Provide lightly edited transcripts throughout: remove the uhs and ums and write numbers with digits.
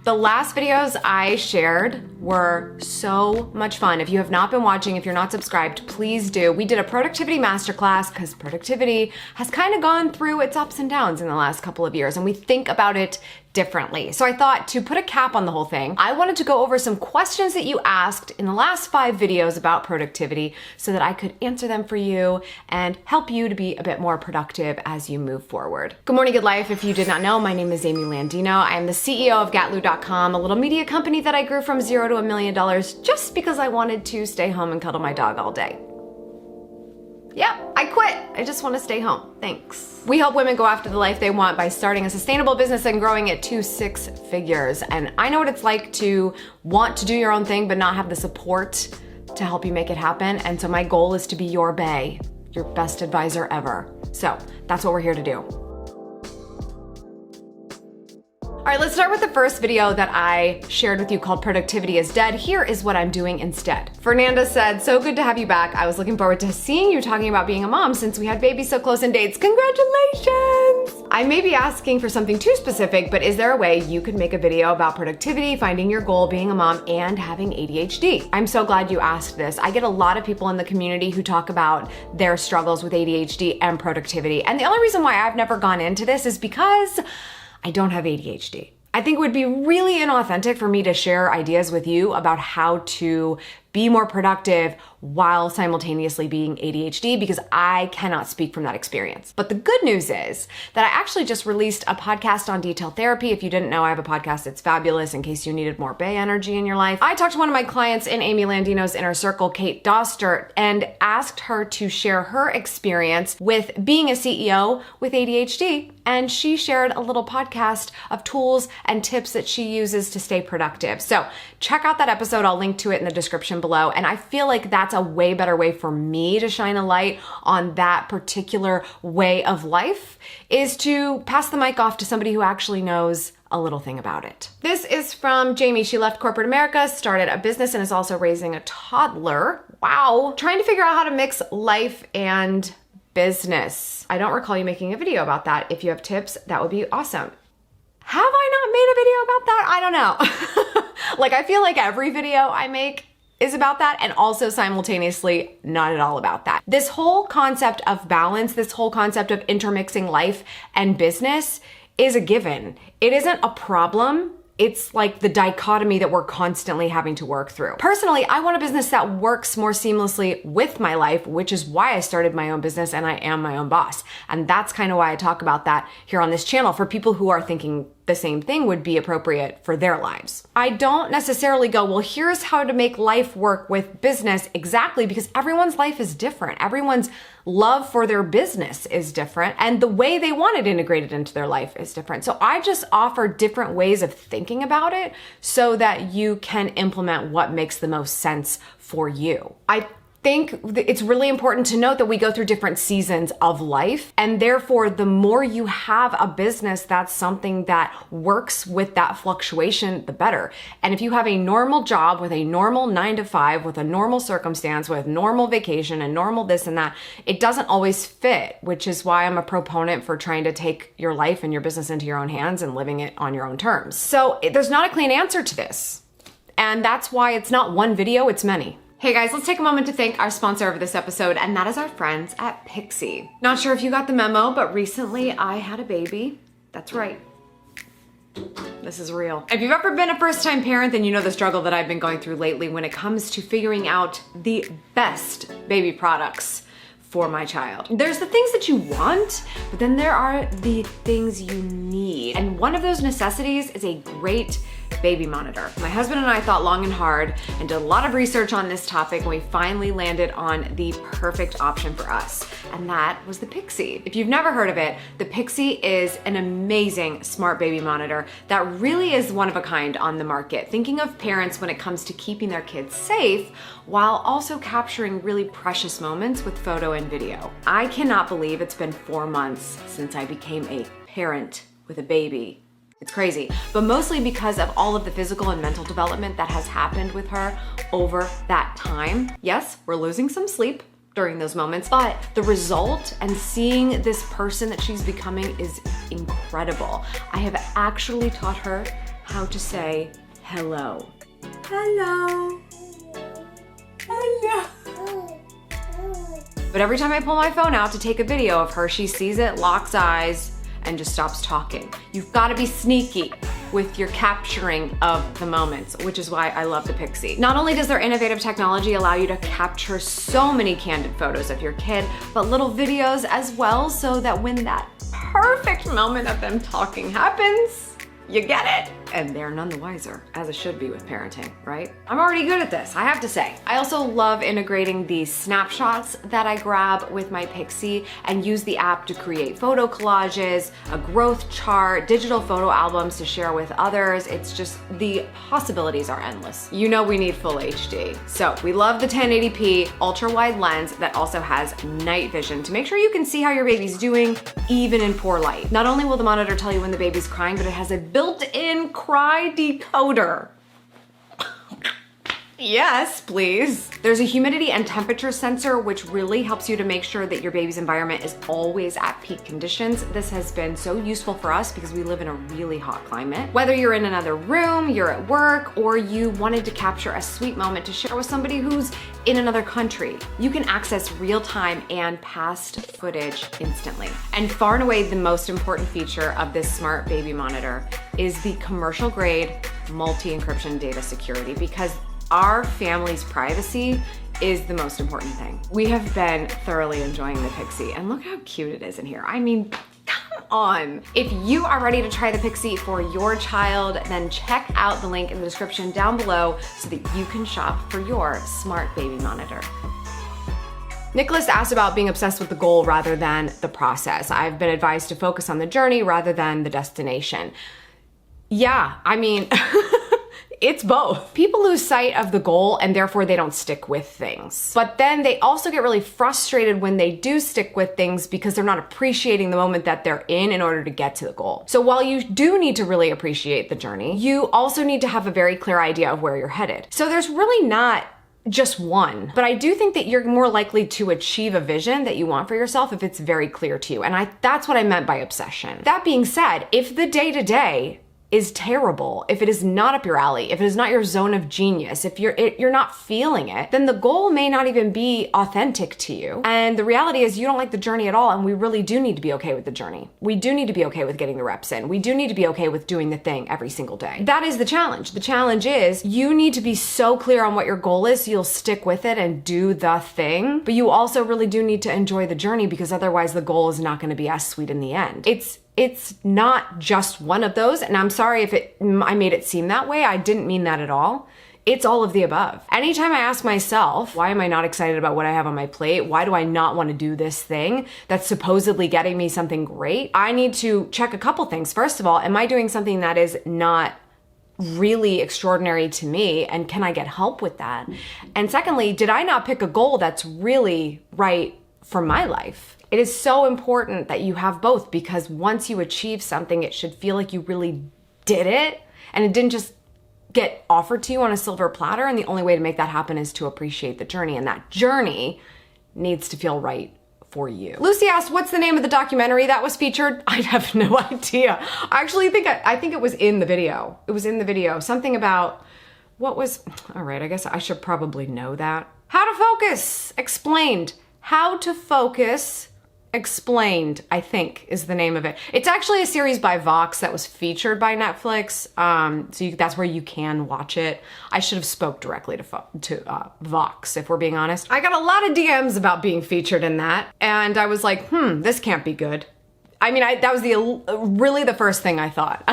The last videos I shared were so much fun. If you have not been watching, if you're not subscribed, please do. We did a productivity masterclass because productivity has kind of gone through its ups and downs in the last couple of years, and we think about it differently. So I thought to put a cap on the whole thing, I wanted to go over some questions that you asked in the last 5 videos about productivity so that I could answer them for you and help you to be a bit more productive as you move forward. Good morning, good life. If you did not know, my name is Amy Landino. I am the CEO of Gatlu.com, a little media company that I grew from $0 to $1 million just because I wanted to stay home and cuddle my dog all day. Yeah, I quit. I just want to stay home. Thanks. We help women go after the life they want by starting a sustainable business and growing it to 6 figures. And I know what it's like to want to do your own thing but not have the support to help you make it happen. And so my goal is to be your bae, your best advisor ever. So that's what we're here to do. All right, let's start with the first video that I shared with you called Productivity is Dead. Here is what I'm doing instead. Fernanda said, so good to have you back. I was looking forward to seeing you talking about being a mom since we had babies so close in dates. Congratulations! I may be asking for something too specific, but is there a way you could make a video about productivity, finding your goal, being a mom, and having ADHD? I'm so glad you asked this. I get a lot of people in the community who talk about their struggles with ADHD and productivity. And the only reason why I've never gone into this is because I don't have ADHD. I think it would be really inauthentic for me to share ideas with you about how to be more productive while simultaneously being ADHD because I cannot speak from that experience. But the good news is that I actually just released a podcast on detailed therapy. If you didn't know, I have a podcast. It's fabulous in case you needed more bae energy in your life. I talked to one of my clients in Amy Landino's inner circle, Kate Doster, and asked her to share her experience with being a CEO with ADHD. And she shared a little podcast of tools and tips that she uses to stay productive. So check out that episode. I'll link to it in the description below. And I feel like that's a way better way for me to shine a light on that particular way of life is to pass the mic off to somebody who actually knows a little thing about it. This is from Jamie. She left corporate America, started a business, and is also raising a toddler. Wow. Trying to figure out how to mix life and business. I don't recall you making a video about that. If you have tips, that would be awesome. Have I not made a video about that? I don't know. Like, I feel like every video I make is about that and also simultaneously not at all about that. This whole concept of balance, this whole concept of intermixing life and business is a given. It isn't a problem. It's like the dichotomy that we're constantly having to work through. Personally, I want a business that works more seamlessly with my life, which is why I started my own business and I am my own boss. And that's kind of why I talk about that here on this channel for people who are thinking the same thing would be appropriate for their lives. I don't necessarily go, well, here's how to make life work with business exactly, because everyone's life is different. Everyone's love for their business is different, and the way they want it integrated into their life is different. So I just offer different ways of thinking about it so that you can implement what makes the most sense for you. I think it's really important to note that we go through different seasons of life, and therefore the more you have a business that's something that works with that fluctuation, the better. And if you have a normal job with a normal 9 to 5, with a normal circumstance, with normal vacation and normal this and that, it doesn't always fit, which is why I'm a proponent for trying to take your life and your business into your own hands and living it on your own terms. So there's not a clean answer to this. And that's why it's not one video, it's many. Hey guys, let's take a moment to thank our sponsor of this episode, and that is our friends at Pixsee. Not sure if you got the memo, but recently I had a baby. That's right. This is real. If you've ever been a first-time parent, then you know the struggle that I've been going through lately when it comes to figuring out the best baby products for my child. There's the things that you want, but then there are the things you need. And one of those necessities is a great baby monitor. My husband and I thought long and hard and did a lot of research on this topic, and we finally landed on the perfect option for us, and that was the Pixsee. If you've never heard of it, the Pixsee is an amazing smart baby monitor that really is one of a kind on the market, thinking of parents when it comes to keeping their kids safe while also capturing really precious moments with photo and video. I cannot believe it's been 4 months since I became a parent with a baby. It's crazy, but mostly because of all of the physical and mental development that has happened with her over that time. Yes, we're losing some sleep during those moments, but the result and seeing this person that she's becoming is incredible. I have actually taught her how to say hello. Hello. Hello. But every time I pull my phone out to take a video of her, she sees it, locks eyes, and just stops talking. You've got to be sneaky with your capturing of the moments, which is why I love the Pixsee. Not only does their innovative technology allow you to capture so many candid photos of your kid, but little videos as well, so that when that perfect moment of them talking happens, you get it, and they're none the wiser, as it should be with parenting, right? I'm already good at this, I have to say. I also love integrating these snapshots that I grab with my Pixsee and use the app to create photo collages, a growth chart, digital photo albums to share with others. It's just, the possibilities are endless. You know we need full HD. So we love the 1080p ultra wide lens that also has night vision to make sure you can see how your baby's doing even in poor light. Not only will the monitor tell you when the baby's crying, but it has a built-in cry decoder. Yes, please. There's a humidity and temperature sensor, which really helps you to make sure that your baby's environment is always at peak conditions. This has been so useful for us because we live in a really hot climate. Whether you're in another room, you're at work, or you wanted to capture a sweet moment to share with somebody who's in another country, you can access real-time and past footage instantly. And far and away, the most important feature of this smart baby monitor is the commercial-grade multi-encryption data security, because our family's privacy is the most important thing. We have been thoroughly enjoying the Pixsee, and look how cute it is in here. I mean, come on. If you are ready to try the Pixsee for your child, then check out the link in the description down below so that you can shop for your smart baby monitor. Nicholas asked about being obsessed with the goal rather than the process. I've been advised to focus on the journey rather than the destination. Yeah, I mean, it's both. People lose sight of the goal and therefore they don't stick with things. But then they also get really frustrated when they do stick with things because they're not appreciating the moment that they're in order to get to the goal. So while you do need to really appreciate the journey, you also need to have a very clear idea of where you're headed. So there's really not just one, but I do think that you're more likely to achieve a vision that you want for yourself if it's very clear to you. And that's what I meant by obsession. That being said, if the day-to-day is terrible, if it is not up your alley, if it is not your zone of genius, if you're not feeling it, then the goal may not even be authentic to you. And the reality is you don't like the journey at all, and we really do need to be okay with the journey. We do need to be okay with getting the reps in. We do need to be okay with doing the thing every single day. That is the challenge. The challenge is you need to be so clear on what your goal is so you'll stick with it and do the thing, but you also really do need to enjoy the journey, because otherwise the goal is not going to be as sweet in the end. It's not just one of those, and I'm sorry if I made it seem that way. I didn't mean that at all. It's all of the above. Anytime I ask myself, why am I not excited about what I have on my plate? Why do I not want to do this thing that's supposedly getting me something great? I need to check a couple things. First of all, am I doing something that is not really extraordinary to me, and can I get help with that? And secondly, did I not pick a goal that's really right for my life? It is so important that you have both, because once you achieve something, it should feel like you really did it and it didn't just get offered to you on a silver platter. And the only way to make that happen is to appreciate the journey, and that journey needs to feel right for you. Lucy asked, what's the name of the documentary that was featured? I have no idea. I actually think it was in the video. It was in the video. Something about all right, I guess I should probably know that. How to Focus Explained. How to Focus Explained, I think, is the name of it. It's actually a series by Vox that was featured by Netflix, so that's where you can watch it. I should have spoke directly to Vox, if we're being honest. I got a lot of DMs about being featured in that, and I was like, this can't be good. I mean, that was really the first thing I thought.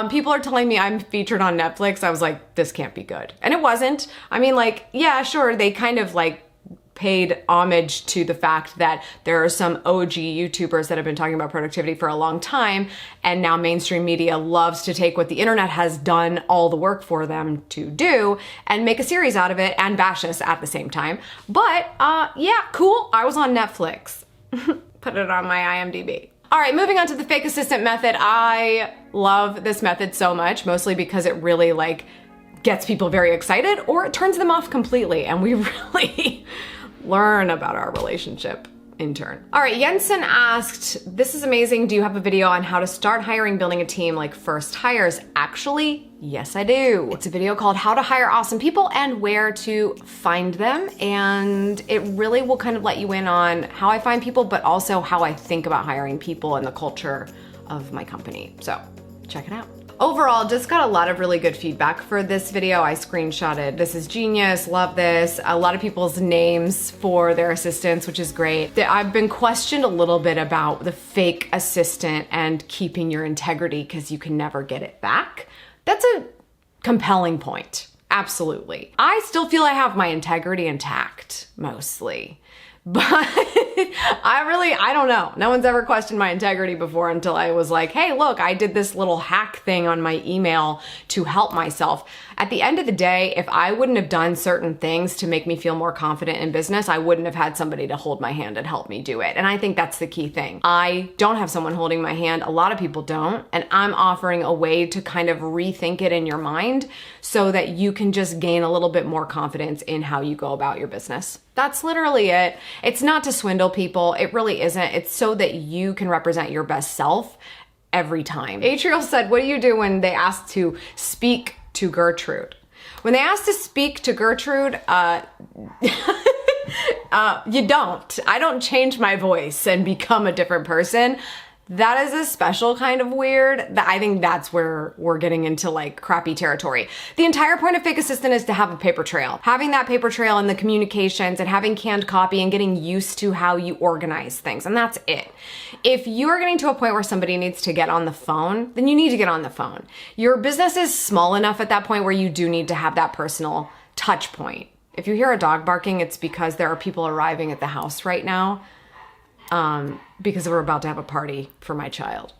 People are telling me I'm featured on Netflix. I was like, this can't be good. And it wasn't. I mean, like, yeah, sure, they kind of like paid homage to the fact that there are some OG YouTubers that have been talking about productivity for a long time, and now mainstream media loves to take what the internet has done all the work for them to do and make a series out of it and bash us at the same time. But yeah, cool, I was on Netflix. Put it on my IMDb. All right, moving on to the fake assistant method. I love this method so much, mostly because it really gets people very excited, or it turns them off completely, and we really learn about our relationship intern. All right, Jensen asked, this is amazing. Do you have a video on how to start hiring, building a team like first hires? Actually, yes, I do. It's a video called How to Hire Awesome People and Where to Find Them. And it really will kind of let you in on how I find people, but also how I think about hiring people and the culture of my company. So check it out. Overall, just got a lot of really good feedback for this video. I screenshotted, this is genius, love this. A lot of people's names for their assistants, which is great. I've been questioned a little bit about the fake assistant and keeping your integrity because you can never get it back. That's a compelling point, absolutely. I still feel I have my integrity intact, mostly. But I don't know. No one's ever questioned my integrity before until I was like, hey, look, I did this little hack thing on my email to help myself. At the end of the day, if I wouldn't have done certain things to make me feel more confident in business, I wouldn't have had somebody to hold my hand and help me do it. And I think that's the key thing. I don't have someone holding my hand. A lot of people don't. And I'm offering a way to kind of rethink it in your mind so that you can just gain a little bit more confidence in how you go about your business. That's literally it. It's not to swindle people. It really isn't. It's so that you can represent your best self every time. Atriel said, what do you do when they ask to speak to Gertrude? When they ask to speak to Gertrude, you don't. I don't change my voice and become a different person. That is a special kind of weird. I think that's where we're getting into like crappy territory. The entire point of Fake Assistant is to have a paper trail. Having that paper trail and the communications and having canned copy and getting used to how you organize things. And that's it. If you're getting to a point where somebody needs to get on the phone, then you need to get on the phone. Your business is small enough at that point where you do need to have that personal touch point. If you hear a dog barking, it's because there are people arriving at the house right now. Because we're about to have a party for my child.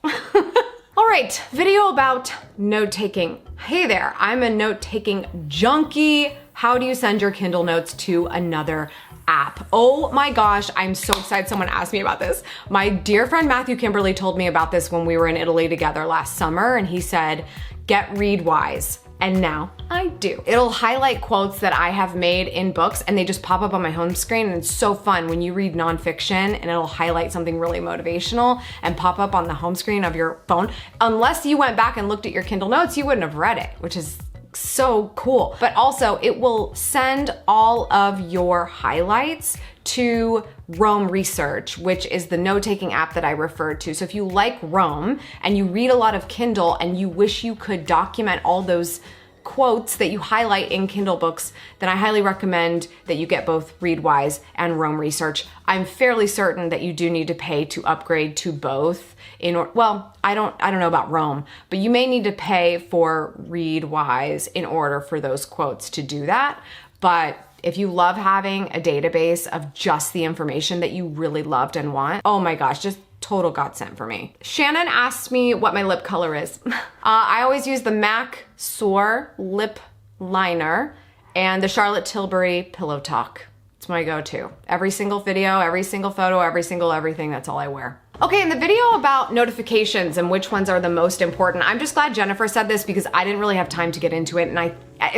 All right, video about note-taking. Hey there, I'm a note-taking junkie. How do you send your Kindle notes to another app? Oh my gosh, I'm so excited someone asked me about this. My dear friend Matthew Kimberly told me about this when we were in Italy together last summer, and he said, get Readwise. And now I do. It'll highlight quotes that I have made in books and they just pop up on my home screen, and it's so fun when you read nonfiction and it'll highlight something really motivational and pop up on the home screen of your phone. Unless you went back and looked at your Kindle notes, you wouldn't have read it, which is so cool. But also it will send all of your highlights to Rome Research, which is the note-taking app that I referred to. So if you like Rome and you read a lot of Kindle and you wish you could document all those quotes that you highlight in Kindle books, then I highly recommend that you get both Readwise and Rome Research. I'm fairly certain that you do need to pay to upgrade to both. Well, I don't know about Rome, but you may need to pay for Readwise in order for those quotes to do that. But if you love having a database of just the information that you really loved and want, oh my gosh, just total godsend for me. Shannon asked me what my lip color is. I always use the MAC Soar lip liner and the Charlotte Tilbury Pillow Talk. It's my go-to. Every single video, every single photo, every single everything, that's all I wear. Okay, in the video about notifications and which ones are the most important, I'm just glad Jennifer said this because I didn't really have time to get into it, and I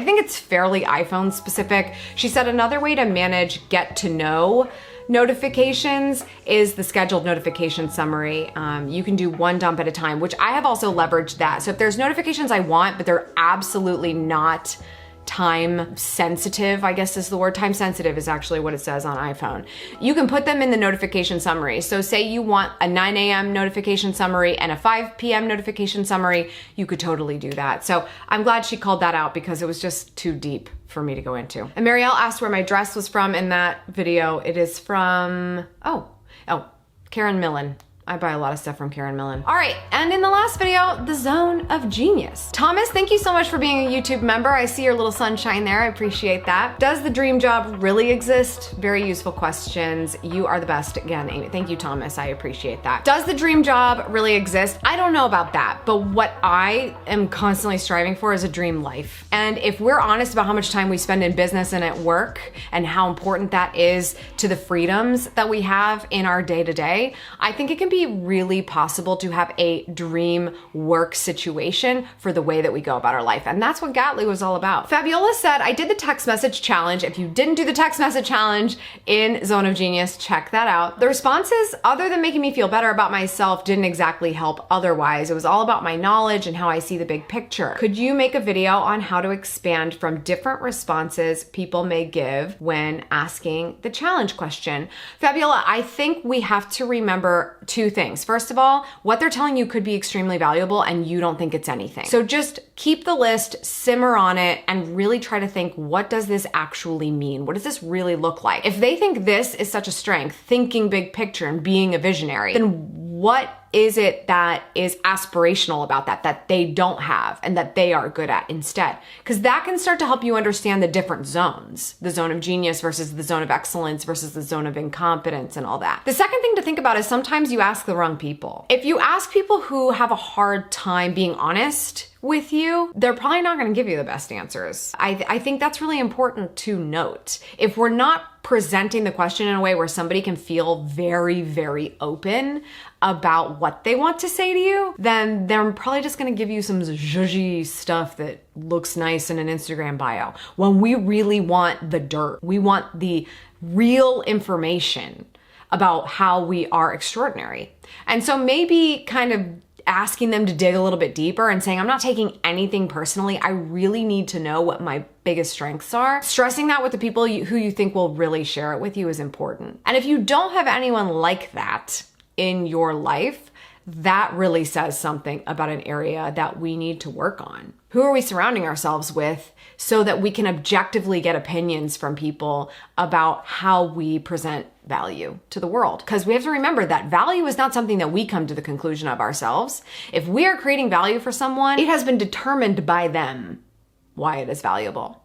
think it's fairly iPhone specific. She said another way to manage get to know notifications is the scheduled notification summary. You can do one dump at a time, which I have also leveraged that. So if there's notifications I want, but they're absolutely not time sensitive, I guess is the word. Time sensitive is actually what it says on iPhone. You can put them in the notification summary. So say you want a 9 a.m. notification summary and a 5 p.m. notification summary, you could totally do that. So I'm glad she called that out because it was just too deep for me to go into. And Marielle asked where my dress was from in that video. It is from, Karen Millen. I buy a lot of stuff from Karen Millen. All right, and in the last video, the zone of genius. Thomas, thank you so much for being a YouTube member. I see your little sunshine there, I appreciate that. Does the dream job really exist? Very useful questions. You are the best. Again, Amy, thank you, Thomas, I appreciate that. Does the dream job really exist? I don't know about that, but what I am constantly striving for is a dream life. And if we're honest about how much time we spend in business and at work and how important that is to the freedoms that we have in our day-to-day, I think it can be be really possible to have a dream work situation for the way that we go about our life. And that's what Gatly was all about. Fabiola said, I did the text message challenge. If you didn't do the text message challenge in Zone of Genius, check that out. The responses, other than making me feel better about myself, didn't exactly help otherwise. It was all about my knowledge and how I see the big picture. Could you make a video on how to expand from different responses people may give when asking the challenge question? Fabiola, I think we have to remember two things. First of all, what they're telling you could be extremely valuable and you don't think it's anything. So just keep the list, simmer on it, and really try to think, what does this actually mean? What does this really look like? If they think this is such a strength, thinking big picture and being a visionary, then what is it that is aspirational about that they don't have and that they are good at instead? Because that can start to help you understand the different zones, the zone of genius versus the zone of excellence versus the zone of incompetence and all that. The second thing to think about is sometimes you ask the wrong people. If you ask people who have a hard time being honest with you, they're probably not going to give you the best answers. I think that's really important to note. If we're not presenting the question in a way where somebody can feel very, very open about what they want to say to you, then they're probably just going to give you some zhuzhy stuff that looks nice in an Instagram bio. When we really want the dirt, we want the real information about how we are extraordinary. And so maybe kind of asking them to dig a little bit deeper and saying, I'm not taking anything personally. I really need to know what my biggest strengths are. Stressing that with the people who you think will really share it with you is important. And if you don't have anyone like that in your life, that really says something about an area that we need to work on. Who are we surrounding ourselves with so that we can objectively get opinions from people about how we present value to the world? Because we have to remember that value is not something that we come to the conclusion of ourselves. If we are creating value for someone, it has been determined by them why it is valuable.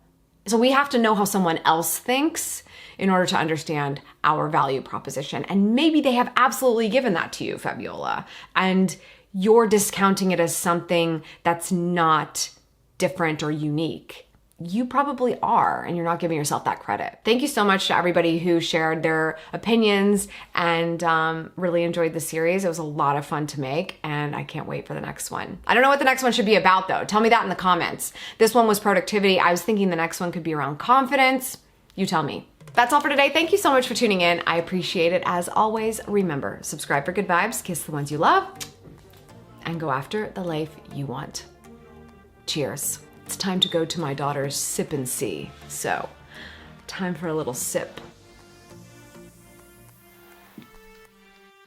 So we have to know how someone else thinks in order to understand our value proposition. And maybe they have absolutely given that to you, Fabiola, and you're discounting it as something that's not different or unique. You probably are, and you're not giving yourself that credit. Thank you so much to everybody who shared their opinions and really enjoyed the series. It was a lot of fun to make, and I can't wait for the next one. I don't know what the next one should be about, though. Tell me that in the comments. This one was productivity. I was thinking the next one could be around confidence. You tell me. That's all for today. Thank you so much for tuning in. I appreciate it. As always, remember, subscribe for good vibes, kiss the ones you love, and go after the life you want. Cheers. It's time to go to my daughter's sip and see. So, time for a little sip.